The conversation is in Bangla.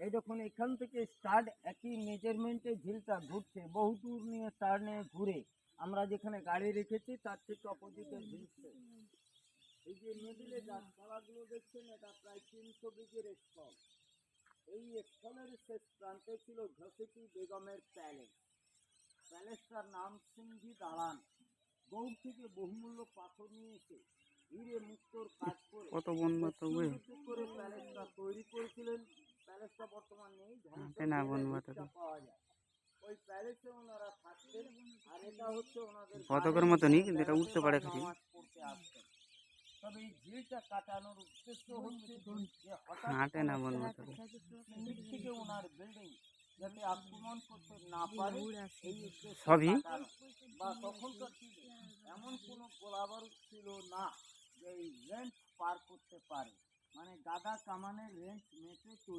এই দেখুন এখান থেকে স্টার্ট একই মেজারমেন্টে ঝিলটা ঘুরছে, বহু দূর নিয়ে স্টার নিয়ে ঘুরে আমরা যেখানে গাড়ি রেখেছি তার থেকে অপোজিটে ঝিলছে। এই যে মিডিলে গাছপালাগুলো দেখছেন, এটা প্রায় 300 বিঘের স্থল। এই স্থলের শেষ প্রান্তে ছিল ঘসেটি বেগমের প্যালেস। প্যালেসটার নাম সিংহি দালান। গৌড় থেকে বহুমূল্য পাথর নিয়ে এসে হিরে মুক্তোর কাজ করে কত বনমাত করে প্যালেসটা তৈরি করেছিলেন। প্যালেসটা বর্তমান নেই, না বনমাত পাওয়া যায়। ওই প্যালেসে ওনারা থাকতেন, আর এটা হচ্ছে ওনাদের পতাকার মতনই, কিন্তু এটা উঠতে পারে খালি। নামাজ পড়তে আসতেন। তবে এই ঝিলটা কাটানোর উদ্দেশ্য হচ্ছে যে হাঁটে না বনমাত দিক থেকে ওনার বিল্ডিং যাতে আক্রমণ করতে না পারে, এই উদ্দেশ্যে সবই কাটানো। বা তখনকার দিনে এমন কোনো গোলাবারুদ ছিল না যে এই রেঞ্জ পার করতে পারে, মানে গাদা কামানের রেঞ্জ মেপে